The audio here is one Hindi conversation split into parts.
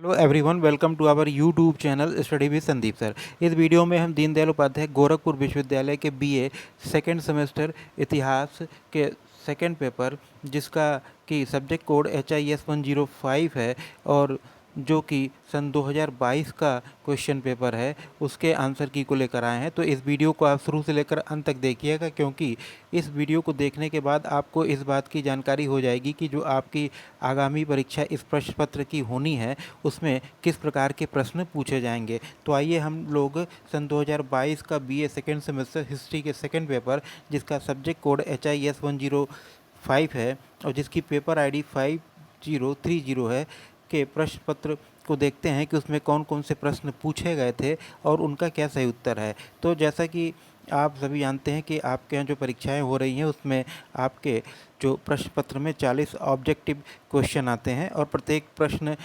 Hello everyone, welcome to our YouTube channel study with Sandeep sir. इस वीडियो में हम दीनदयाल उपाध्याय गोरखपुर विश्वविद्यालय के बीए सेकेंड सेमेस्टर इतिहास के सेकेंड पेपर, जिसका कि सब्जेक्ट कोड HIS 105 है और जो कि सन 2022 का क्वेश्चन पेपर है, उसके आंसर की को लेकर आए हैं। तो इस वीडियो को आप शुरू से लेकर अंत तक देखिएगा, क्योंकि इस वीडियो को देखने के बाद आपको इस बात की जानकारी हो जाएगी कि जो आपकी आगामी परीक्षा इस प्रश्न पत्र की होनी है उसमें किस प्रकार के प्रश्न पूछे जाएंगे। तो आइए हम लोग सन 2022 का बीए सेकेंड सेमेस्टर हिस्ट्री के सेकेंड पेपर, जिसका सब्जेक्ट कोड HIS 105 है और जिसकी पेपर ID 5030 है, के प्रश्न पत्र को देखते हैं कि उसमें कौन कौन से प्रश्न पूछे गए थे और उनका क्या सही उत्तर है। तो जैसा कि आप सभी जानते हैं कि आपके यहाँ जो परीक्षाएं हो रही हैं उसमें आपके जो प्रश्न पत्र में 40 ऑब्जेक्टिव क्वेश्चन आते हैं और प्रत्येक प्रश्न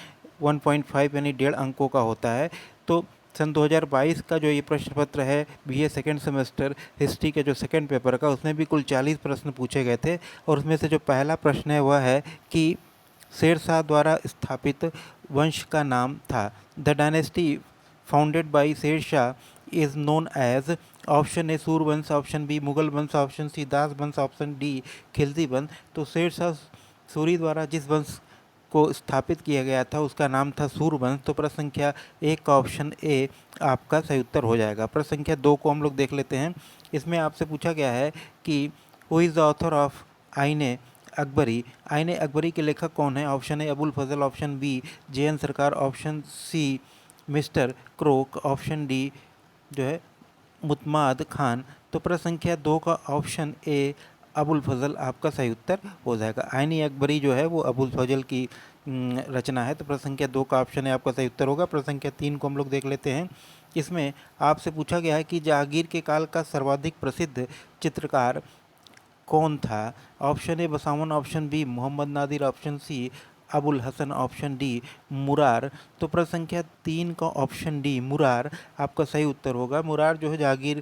1.5 यानी 1.5 अंकों का होता है। तो सन 2022 का जो ये प्रश्न पत्र है बीए सेकेंड सेमेस्टर हिस्ट्री के जो सेकेंड पेपर का, उसमें भी कुल 40 प्रश्न पूछे गए थे। और उसमें से जो पहला प्रश्न है वह है कि शेरशाह द्वारा स्थापित वंश का नाम था। The dynasty founded by Sher Shah is known as option A सूरवंश, ऑप्शन बी मुगल वंश, ऑप्शन सी दास वंश, ऑप्शन डी खिलजी वंश। तो शेरशाह सूरी द्वारा जिस वंश को स्थापित किया गया था उसका नाम था सूरवंश। तो प्रश्न संख्या 1 का ऑप्शन ए आपका सही उत्तर हो जाएगा। प्रश्न संख्या 2 को हम लोग देख लेते हैं। इसमें आपसे पूछा गया है कि who is the author of Aine Akbari. Aine Akbari के लेखक कौन है? Option A Abul Fazl, option B JN Sarkar, option C mister Crook, option D जो है मुतमाद खान। तो प्रश्न संख्या 2 का ऑप्शन ए अबुल फजल आपका सही उत्तर हो जाएगा। आईनी अकबरी जो है वो अबुल फजल की रचना है। तो प्रश्न संख्या 2 का ऑप्शन है आपका सही उत्तर होगा। प्रश्न संख्या 3 को हम लोग देख लेते हैं। इसमें आपसे पूछा गया है कि जहांगीर के काल का सर्वाधिक प्रसिद्ध चित्रकार कौन था? Option A Basawan, option B Mohammad Nadir, option C Abul Hasan, option D Murar. तो प्रश्न संख्या 3 का ऑप्शन डी मुरार आपका सही उत्तर होगा। मुरार जो है जहांगीर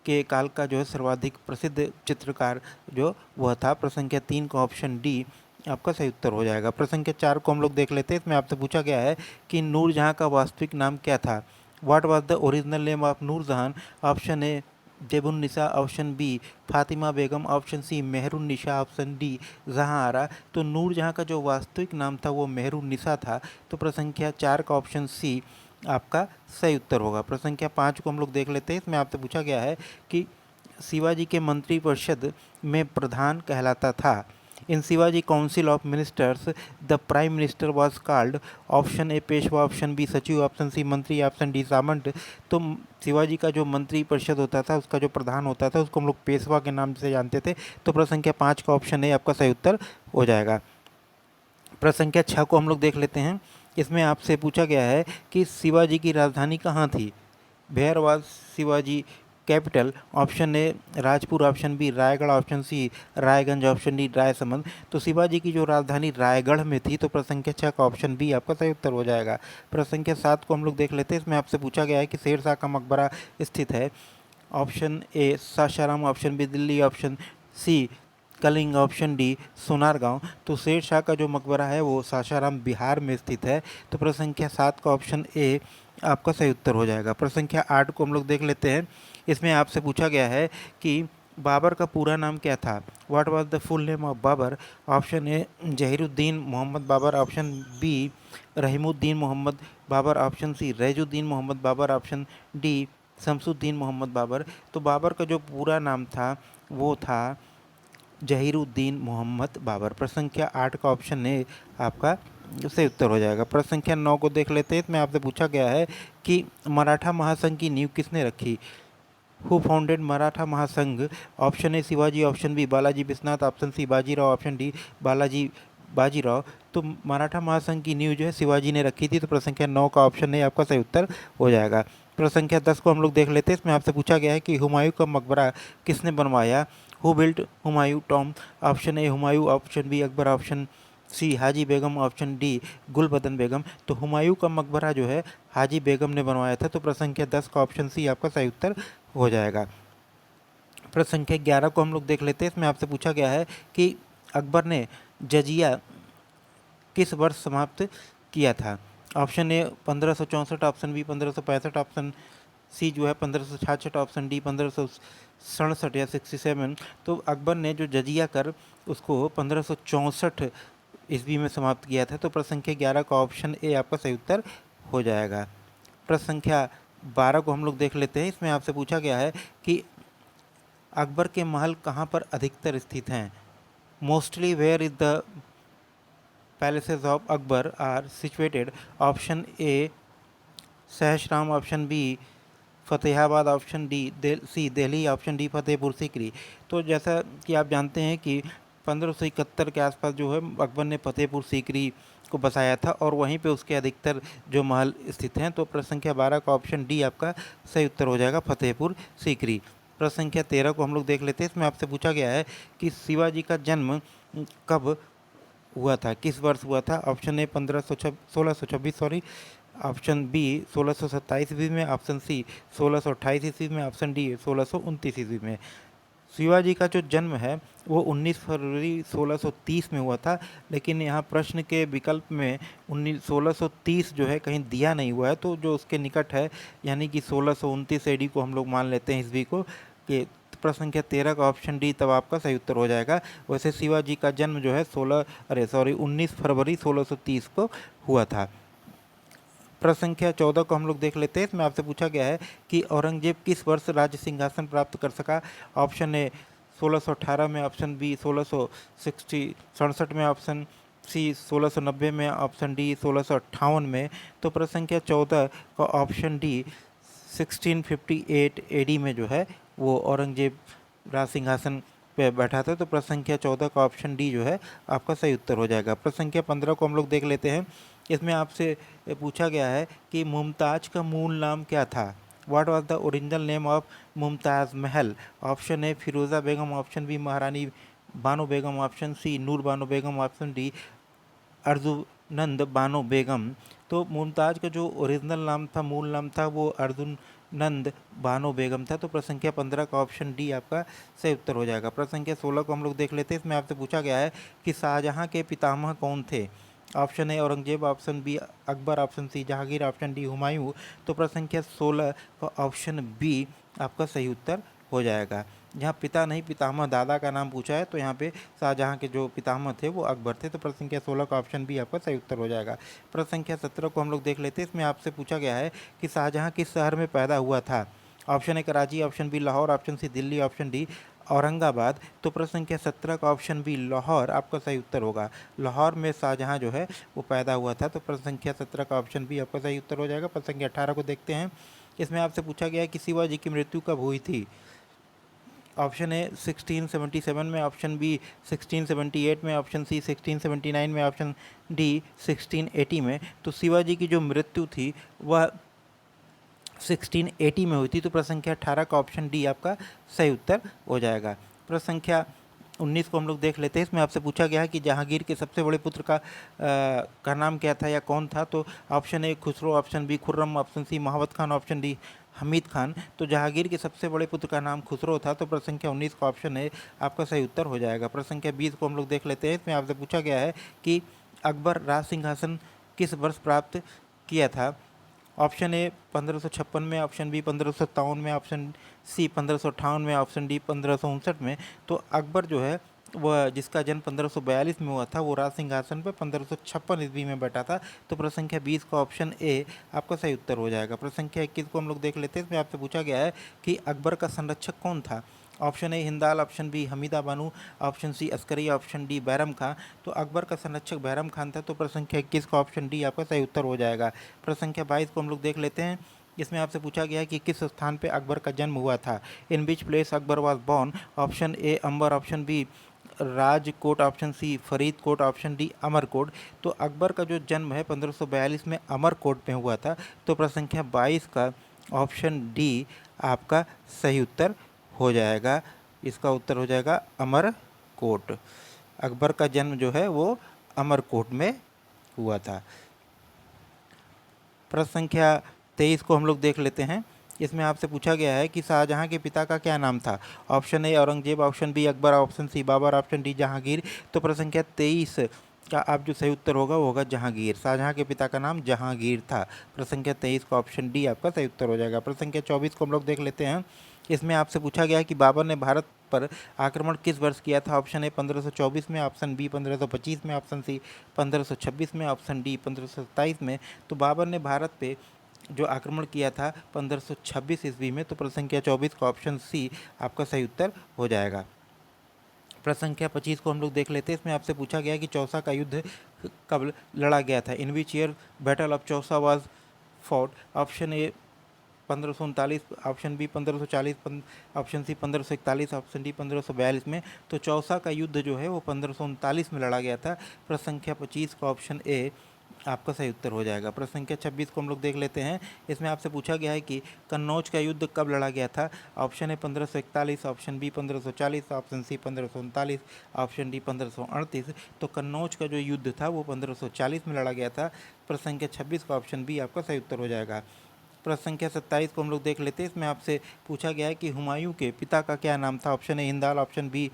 के काल का जो है सर्वाधिक प्रसिद्ध चित्रकार जो वह था। प्रश्न संख्या 3 का ऑप्शन डी आपका सही उत्तर हो जाएगा। प्रश्न संख्या 4 को हम लोग देख लेते हैं। इसमें आपसे पूछा गया है कि नूरजहां का वास्तविक नाम क्या था? What was the original name of Nur Jahan? Option A Zebunnisa, option B Fatima Begum, option C Mehrunnisa, option D Jahanara. तो नूरजहां का जो वास्तविक नाम था वो मेहरुन्निसा था। तो प्रश्न संख्या 4 का ऑप्शन सी आपका सही उत्तर होगा। प्रश्न संख्या 5 को हम लोग देख लेते हैं। इसमें आपसे पूछा गया है कि शिवाजी के मंत्रिपरिषद में प्रधान कहलाता था। In Shivaji council of ministers the prime minister was called. Option A Peshwa, option B Sachiv, option C Mantri, option D सामंत। तो शिवाजी का जो मंत्री परिषद होता था उसका जो प्रधान होता था उसको हम लोग पेशवा के नाम से जानते थे। तो प्रश्न संख्या 5 का ऑप्शन ए आपका सही उत्तर हो जाएगा। प्रश्न संख्या 6 को हम लोग देख लेते हैं। इसमें आपसे पूछा गया है कि शिवाजी की राजधानी कहाँ थी? Where was Shivaji capital? Option A Rajpur, option B Raigad, option C Raiganj, option D Rajsamand. तो शिवाजी की जो राजधानी रायगढ़ में थी। तो प्रश्न संख्या 6 का ऑप्शन बी आपका सही उत्तर हो जाएगा। प्रश्न संख्या 7 को हम लोग देख लेते हैं। इसमें आपसे पूछा गया है कि शेरशाह का मकबरा स्थित है। Option A Sasaram, option B Delhi, option C Kalinga, option D Sonargaon. तो शेरशाह का जो मकबरा है वो सासाराम बिहार में स्थित है। तो प्रश्न संख्या 7 का ऑप्शन ए आपका सही उत्तर हो जाएगा। प्रश्न संख्या 8 को हम लोग देख लेते हैं। इसमें आपसे पूछा गया है कि बाबर का पूरा नाम क्या था? What was the full name of Babur? Option A Zahiruddin Muhammad Babur, option B Rahimuddin Muhammad Babur, option C Raizuddin Muhammad Babur, option D Shamsuddin Muhammad Babur. तो बाबर का जो पूरा नाम था वो था जहीरुद्दीन मोहम्मद बाबर। प्रश्न संख्या 8 का ऑप्शन ए आपका सही उत्तर हो जाएगा। प्रश्न संख्या 9 को देख लेते हैं। इसमें आपसे पूछा गया है कि मराठा महासंघ की नींव किसने रखी? हु फाउंडेड मराठा महासंघ? Option A Shivaji, option B Balaji Vishwanath, option C Bajirao, option D Bajirao. तो मराठा महासंघ की नींव जो है शिवाजी ने रखी थी। तो प्रश्न संख्या 9 का ऑप्शन ए आपका सही उत्तर हो जाएगा। प्रश्न संख्या 10 को हम लोग देख लेते हैं। इसमें आपसे पूछा गया है कि हुमायूं का मकबरा किसने बनवाया? Who built Humayun tomb? Option A Humayun, option B Akbar, option C Haji Begum, option D Gulbadan Begum. तो हुमायूं का मकबरा जो है हाजी बेगम ने बनवाया था। तो प्रश्न संख्या 10 का ऑप्शन सी आपका सही उत्तर हो जाएगा। प्रश्न संख्या 11 को हम लोग देख लेते हैं। इसमें आपसे पूछा गया है कि अकबर ने जजिया किस वर्ष समाप्त किया था? Option A 1564, option B 1565, option C जो है 1566, ऑप्शन डी 1567 या 67। तो अकबर ने जो जजिया कर उसको 1564 ईस्वी में समाप्त किया था। तो प्रश्न संख्या 11 का ऑप्शन ए आपका सही उत्तर हो जाएगा। प्रश्न संख्या 12 को हम लोग देख लेते हैं। इसमें आपसे पूछा गया है कि अकबर के महल कहाँ पर अधिकतर स्थित हैं। Mostly where is the palaces of Akbar are situated. Option A Sahasram, option B Fatehabad, option C Delhi, option D Fatehpur Sikri. तो जैसा कि आप जानते हैं कि 1571 के आसपास जो है अकबर ने फतेहपुर सीकरी को बसाया था और वहीं पे उसके अधिकतर जो महल स्थित हैं। तो प्रश्न संख्या 12 का ऑप्शन डी आपका सही उत्तर हो जाएगा, फतेहपुर सीकरी। प्रश्न संख्या 13 को हम लोग देख लेते हैं। इसमें आपसे पूछा गया है कि शिवाजी का जन्म कब हुआ था, किस वर्ष हुआ था। Option A 1626 sorry, option B 1627 ईस्वी में, ऑप्शन सी 1628 ईस्वी में, ऑप्शन डी 1629 ईस्वी में। शिवाजी का जो जन्म है वो 19 फरवरी 1630 में हुआ था, लेकिन यहाँ प्रश्न के विकल्प में 1630 जो है कहीं दिया नहीं हुआ है। तो जो उसके निकट है यानी कि 1629 एडी को हम लोग मान लेते हैं ईस्वी को, कि प्रश्न संख्या 13 का ऑप्शन डी तब आपका सही उत्तर हो जाएगा। वैसे शिवाजी का जन्म जो है 19 फरवरी 1630 को हुआ था। प्रश्न संख्या 14 को हम लोग देख लेते हैं। इसमें आपसे पूछा गया है कि औरंगजेब किस वर्ष राज्य सिंहासन प्राप्त कर सका। ऑप्शन ए 1618 में, ऑप्शन बी 1667 में, ऑप्शन सी 1690 में, ऑप्शन डी 1658 में। तो प्रश्न संख्या 14 का ऑप्शन डी 1658 एडी में जो है वो औरंगजेब राज सिंहासन पे बैठा था। तो प्रश्न संख्या 14 का ऑप्शन डी जो है आपका सही उत्तर हो जाएगा। प्रश्न संख्या 15 को हम लोग देख लेते हैं। इसमें आपसे पूछा गया है कि मुमताज का मूल नाम क्या था। What was the original name of Mumtaz Mahal. Option A Firoza Begum, option B Maharani Bano Begum, option C Noor Bano Begum, option D Arjumand Bano Begum. तो मुमताज़ का जो ओरिजिनल नाम था, मूल नाम था, वो अर्जुनंद बानो बेगम था। तो प्रश्न संख्या 15 का ऑप्शन डी आपका सही उत्तर हो जाएगा। प्रश्न संख्या 16 को हम लोग देख लेते हैं। इसमें आपसे पूछा गया है कि शाहजहाँ के पितामह कौन थे। Option A Aurangzeb, option B Akbar, option C Jahangir, option D Humayun. तो प्रश्न संख्या 16 का ऑप्शन बी आपका सही उत्तर हो जाएगा। जहाँ पिता नहीं पितामह दादा का नाम पूछा है, तो यहाँ पे शाहजहाँ के जो पितामह थे वो अकबर थे। तो प्रश्न संख्या 16 का ऑप्शन बी आपका सही उत्तर हो जाएगा। प्रश्न संख्या 17 को हम लोग देख लेते हैं। इसमें आपसे पूछा गया है कि शाहजहाँ किस शहर में पैदा हुआ था। Option A Karachi, option B Lahore, option C Delhi, option D Aurangabad. तो प्रश्न संख्या 17 का ऑप्शन बी लाहौर आपका सही उत्तर होगा। लाहौर में शाहजहाँ जो है वो पैदा हुआ था। तो प्रश्न संख्या 17 का ऑप्शन बी आपका सही उत्तर हो जाएगा। प्रश्न संख्या 18 को देखते हैं। इसमें आपसे पूछा गया है कि शिवाजी की मृत्यु कब हुई थी। ऑप्शन ए 1677 में, ऑप्शन बी 1678 में, ऑप्शन सी 1679 में, ऑप्शन डी 1680 में। तो शिवाजी की जो मृत्यु थी वह 1680 में हुई थी। तो प्रश्न संख्या 18 का ऑप्शन डी आपका सही उत्तर हो जाएगा। प्रश्न संख्या 19 को हम लोग देख लेते हैं। इसमें आपसे पूछा गया है कि जहांगीर के सबसे बड़े पुत्र का नाम क्या था या कौन था। तो option A Khusrau, option B Khurram, option C Mahabat Khan, option D Hamid Khan. तो जहांगीर के सबसे बड़े पुत्र का नाम खुसरो था। तो प्रश्न संख्या 19 का ऑप्शन ए आपका सही उत्तर हो जाएगा। प्रश्न संख्या 20 को हम लोग देख लेते हैं। इसमें आपसे पूछा गया है कि अकबर राज सिंहासन किस वर्ष प्राप्त किया था। ऑप्शन ए 1556 में, ऑप्शन बी 1557 में, ऑप्शन सी 1558 में, ऑप्शन डी 1559 में। तो अकबर जो है वह जिसका जन्म 1542 में हुआ था वो राज सिंहासन पर 1556 ईस्वी में बैठा था। तो प्रश्न संख्या 20 का ऑप्शन ए आपका सही उत्तर हो जाएगा। प्रश्न संख्या 21 को हम लोग देख लेते हैं। इसमें आपसे पूछा गया है कि अकबर का संरक्षक कौन था। Option A Hindal, option B Hamida Banu, option C Askari, option D Bairam Khan. तो अकबर का संरक्षक बैरम खान था। तो प्रश्न संख्या 21 का ऑप्शन डी आपका सही उत्तर हो जाएगा। प्रश्न संख्या 22 को हम लोग देख लेते हैं। इसमें आपसे पूछा गया है कि किस स्थान पे अकबर का जन्म हुआ था। In which place Akbar was born. Option A Amber, option B Rajkot, option C Faridkot, option D Amarkot. तो अकबर का जो जन्म है 1542 में अमरकोट में हुआ था। तो प्रश्न संख्या 22 का ऑप्शन डी आपका सही उत्तर हो जाएगा। इसका उत्तर हो जाएगा अमरकोट। अकबर का जन्म जो है वो अमरकोट में हुआ था। प्रश्न संख्या 23 को हम लोग देख लेते हैं। इसमें आपसे पूछा गया है कि शाहजहाँ के पिता का क्या नाम था। Option A Aurangzeb, option B Akbar, option C Babur, option D Jahangir. तो प्रश्न संख्या 23 का आप जो सही उत्तर होगा वो होगा जहांगीर। शाहजहां के पिता का नाम जहांगीर था। प्रश्न संख्या 23 का ऑप्शन डी आपका सही उत्तर हो जाएगा। प्रश्न संख्या 24 को हम लोग देख लेते हैं। इसमें आपसे पूछा गया है कि बाबर ने भारत पर आक्रमण किस वर्ष किया था। ऑप्शन ए 1524 में, ऑप्शन बी 1525 में, ऑप्शन सी 1526 में, ऑप्शन डी 1527 में। तो बाबर ने भारत पे जो आक्रमण किया था 1526 ईस्वी में। तो प्रश्न संख्या 24 का ऑप्शन सी आपका सही उत्तर हो जाएगा। प्रश्न संख्या 25 को हम लोग देख लेते हैं। इसमें आपसे पूछा गया कि चौसा का युद्ध कब लड़ा गया था। In which year battle of Chausa was fought. Option A 1539, option B 1540, option C 1541, option D 1542 में। तो चौसा का युद्ध जो है वो 1539 में लड़ा गया था। प्रश्न संख्या 25 का ऑप्शन ए आपका सही उत्तर हो जाएगा। प्रश्न संख्या 26 को हम लोग देख लेते हैं। इसमें आपसे पूछा गया है कि कन्नौज का युद्ध कब लड़ा गया था। Option A 1541, option B 1540, option C 1539, option D 1538। तो कन्नौज का जो युद्ध था वो 1540 में लड़ा गया था। प्रश्न संख्या 26 का ऑप्शन बी आपका सही उत्तर हो जाएगा। प्रश्न संख्या 27 को हम लोग देख लेते हैं। इसमें आपसे पूछा गया है कि हुमायूं के पिता का क्या नाम था। Option A Hindal, option B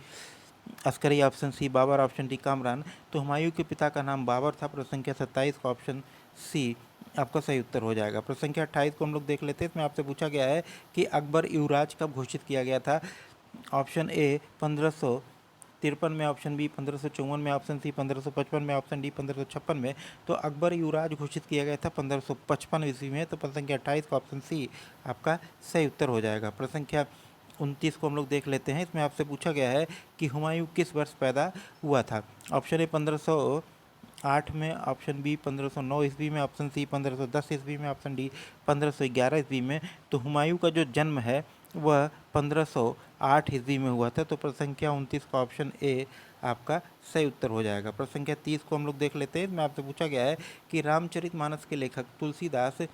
Askari, option C Babur, option D Kamran. तो हुमायूं के पिता का नाम बाबर था। प्रश्न संख्या 27 का ऑप्शन सी आपका सही उत्तर हो जाएगा। प्रश्न संख्या 28 को हम लोग देख लेते हैं। इसमें आपसे पूछा गया है कि अकबर युवराज कब घोषित किया गया था। ऑप्शन ए 1553 में, ऑप्शन बी 1554 में, ऑप्शन सी 1555 में, ऑप्शन डी 1556 में। तो अकबर युवराज घोषित किया गया था 1555 ईस्वी में। तो प्रश्न संख्या 28 का ऑप्शन सी आपका सही उत्तर हो जाएगा। प्रश्न संख्या 29 को हम लोग देख लेते हैं। इसमें आपसे पूछा गया है कि हुमायूं किस वर्ष पैदा हुआ था। ऑप्शन ए 1508 में, ऑप्शन बी 1509 ईस्वी में, ऑप्शन सी 1510 ईस्वी में, ऑप्शन डी 1511 ईस्वी में। तो हुमायूं का जो जन्म है वह 1508 ईस्वी में हुआ था। तो प्रश्न संख्या 29 का ऑप्शन ए आपका सही उत्तर हो जाएगा। प्रश्न संख्या 30 को हम लोग देख लेते हैं। इसमें आपसे पूछा गया है कि रामचरितमानस के लेखक तुलसीदास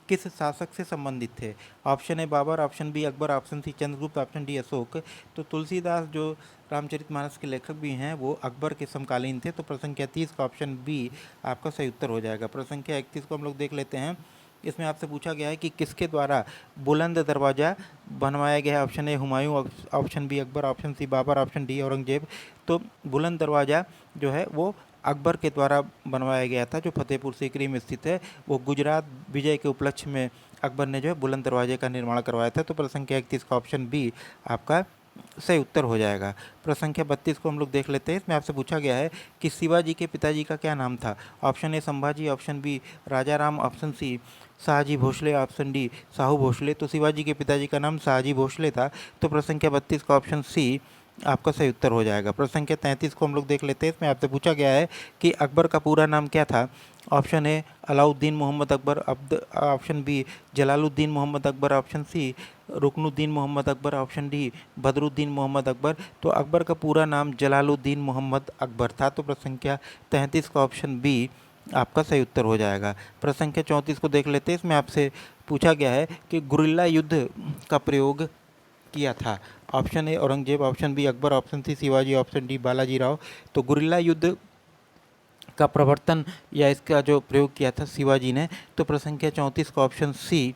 किस शासक से संबंधित थे। Option A Babur, option B Akbar, option C Chandragupta, option D Ashoka. तो तुलसीदास जो रामचरितमानस के लेखक भी हैं वो अकबर के समकालीन थे। तो प्रश्न संख्या 30 का ऑप्शन बी आपका सही उत्तर हो जाएगा। प्रश्न संख्या 31 को हम लोग देख लेते हैं। इसमें आपसे पूछा गया है कि किसके द्वारा बुलंद दरवाज़ा बनवाया गया है। Option A Humayun, option B Akbar, option C Babur, option D Aurangzeb. तो बुलंद दरवाज़ा जो है वो अकबर के द्वारा बनवाया गया था, जो फतेहपुर सीकरी में स्थित है। वो गुजरात विजय के उपलक्ष्य में अकबर ने जो है बुलंद दरवाजे का निर्माण करवाया था। तो प्रश्न संख्या 31 का ऑप्शन बी आपका सही उत्तर हो जाएगा। प्रश्न संख्या 32 को हम लोग देख लेते हैं। इसमें आपसे पूछा गया है कि शिवाजी के पिताजी का क्या नाम था। Option A Sambhaji, option B Raja Ram, option C Shahaji Bhosale, option D Sahu Bhosale. तो शिवाजी के पिताजी का नाम शाहजी भोसले था। तो प्रश्न संख्या 32 का ऑप्शन सी आपका सही उत्तर हो जाएगा। प्रश्न संख्या 33 को हम लोग देख लेते हैं। इसमें आपसे पूछा गया है कि अकबर का पूरा नाम क्या था। Option A Alauddin Mohammad Akbar, option B Jalaluddin Mohammad Akbar, option C Rukunuddin Mohammad Akbar, option D Badruddin Mohammad Akbar. तो अकबर का पूरा नाम जलालुद्दीन मोहम्मद अकबर था। तो प्रश्न संख्या 33 का ऑप्शन बी आपका सही उत्तर हो जाएगा। प्रश्न संख्या 34 को देख लेते हैं। इसमें आपसे पूछा गया है कि गुरिल्ला युद्ध का प्रयोग किया था। Option A Aurangzeb, option B Akbar, option C Shivaji, option D Balaji Rao. तो गुरिल्ला युद्ध का प्रवर्तन या इसका जो प्रयोग किया था शिवाजी ने। तो प्रश्न संख्या 34 का ऑप्शन सी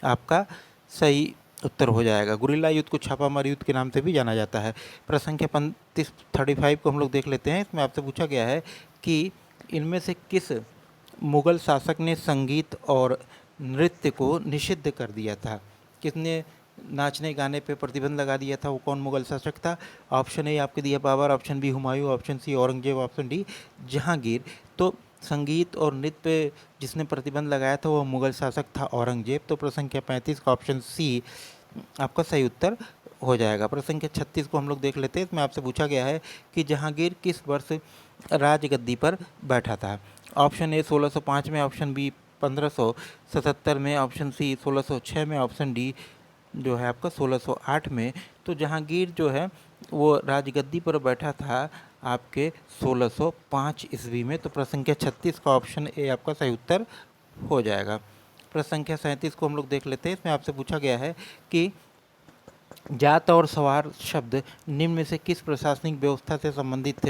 आपका सही उत्तर हो जाएगा। गुरिल्ला युद्ध को छापामार युद्ध के नाम से भी जाना जाता है। प्रश्न संख्या 35 को हम लोग देख लेते हैं। इसमें आपसे पूछा गया है कि इनमें से किस मुगल शासक ने संगीत और नृत्य को निषिद्ध कर दिया था। किसने नाचने गाने पे प्रतिबंध लगा दिया था, वो कौन मुगल शासक था। ऑप्शन ए आपके दिया Babur, option B Humayun, option C Aurangzeb, option D Jahangir. तो संगीत और नृत्य पे जिसने प्रतिबंध लगाया था वो मुगल शासक था औरंगजेब। तो प्रश्न संख्या 35 का ऑप्शन सी आपका सही उत्तर हो जाएगा। प्रश्न संख्या 36 को हम लोग देख लेते हैं। इसमें आपसे पूछा गया है कि जहांगीर किस वर्ष राजगद्दी पर बैठा था। ऑप्शन ए 1605 में, ऑप्शन बी 1577 में, ऑप्शन सी 1606 में, ऑप्शन डी जो है आपका 1608 में। तो जहांगीर जो है वो राजगद्दी पर बैठा था आपके 1605 ईस्वी में। तो प्रश्न संख्या 36 का ऑप्शन ए आपका सही उत्तर हो जाएगा। प्रश्न संख्या 37 को हम लोग देख लेते हैं। इसमें आपसे पूछा गया है कि जात और सवार शब्द निम्न में से किस प्रशासनिक व्यवस्था से संबंधित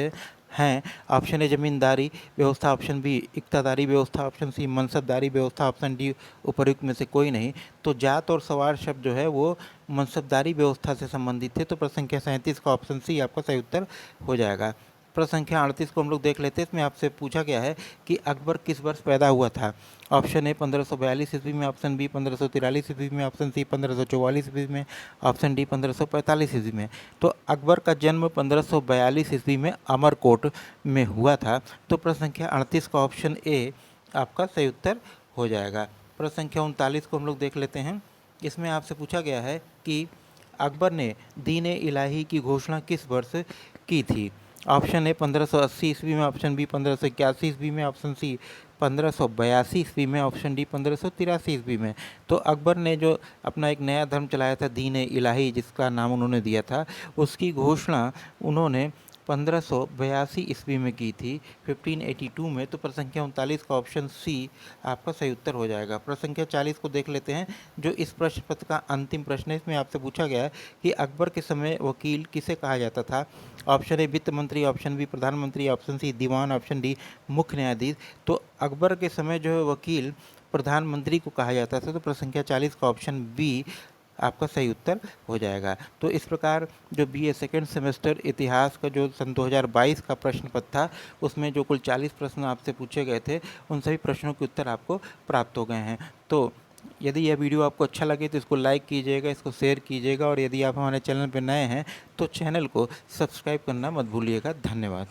हैं। ऑप्शन ए जमींदारी व्यवस्था, ऑप्शन बी इक्तादारी व्यवस्था, ऑप्शन सी मनसबदारी व्यवस्था, ऑप्शन डी उपर्युक्त में से कोई नहीं। तो जात और सवार शब्द जो है वो मनसबदारी व्यवस्था से संबंधित थे। तो प्रश्न संख्या 37 का ऑप्शन सी आपका सही उत्तर हो जाएगा। प्रश्न संख्या 38 को हम लोग देख लेते हैं। इसमें आपसे पूछा गया है कि अकबर किस वर्ष पैदा हुआ था। ऑप्शन ए 1542 ईस्वी में, ऑप्शन बी 1543 ईस्वी में, ऑप्शन सी 1544 ईस्वी में, ऑप्शन डी 1545 ईस्वी में। तो अकबर का जन्म 1542 ईस्वी में अमरकोट में हुआ था। तो प्रश्न संख्या 38 का ऑप्शन ए आपका सही उत्तर हो जाएगा। प्रश्न संख्या 39 को हम लोग देख लेते हैं। इसमें आपसे पूछा गया है कि अकबर ने दीन इलाही की घोषणा किस वर्ष की थी। ऑप्शन ए 1580 ईस्वी में, ऑप्शन बी 1581 ईस्वी में, ऑप्शन सी 1582 ईस्वी में, ऑप्शन डी 1583 ईस्वी में। तो अकबर ने जो अपना एक नया धर्म चलाया था दीन इलाही, जिसका नाम उन्होंने दिया था, उसकी घोषणा उन्होंने 1582 ईस्वी में की थी, 1582 में। तो प्रश्न संख्या 39 का ऑप्शन सी आपका सही उत्तर हो जाएगा। प्रश्न संख्या 40 को देख लेते हैं, जो इस प्रश्न पत्र का अंतिम प्रश्न है। इसमें आपसे पूछा गया है कि अकबर के समय वकील किसे कहा जाता था। ऑप्शन ए वित्त मंत्री, ऑप्शन बी प्रधानमंत्री, ऑप्शन सी दीवान, ऑप्शन डी मुख्य न्यायाधीश। तो अकबर के समय जो है वकील प्रधानमंत्री को कहा जाता था। तो प्रश्न संख्या 40 का ऑप्शन बी आपका सही उत्तर हो जाएगा। तो इस प्रकार जो बीए सेकेंड सेमेस्टर इतिहास का जो सन 2022 का प्रश्न पत्र था, उसमें जो कुल 40 प्रश्न आपसे पूछे गए थे, उन सभी प्रश्नों के उत्तर आपको प्राप्त हो गए हैं। तो यदि यह वीडियो आपको अच्छा लगे तो इसको लाइक कीजिएगा, इसको शेयर कीजिएगा, और यदि आप हमारे चैनल पर नए हैं तो चैनल को सब्सक्राइब करना मत भूलिएगा। धन्यवाद।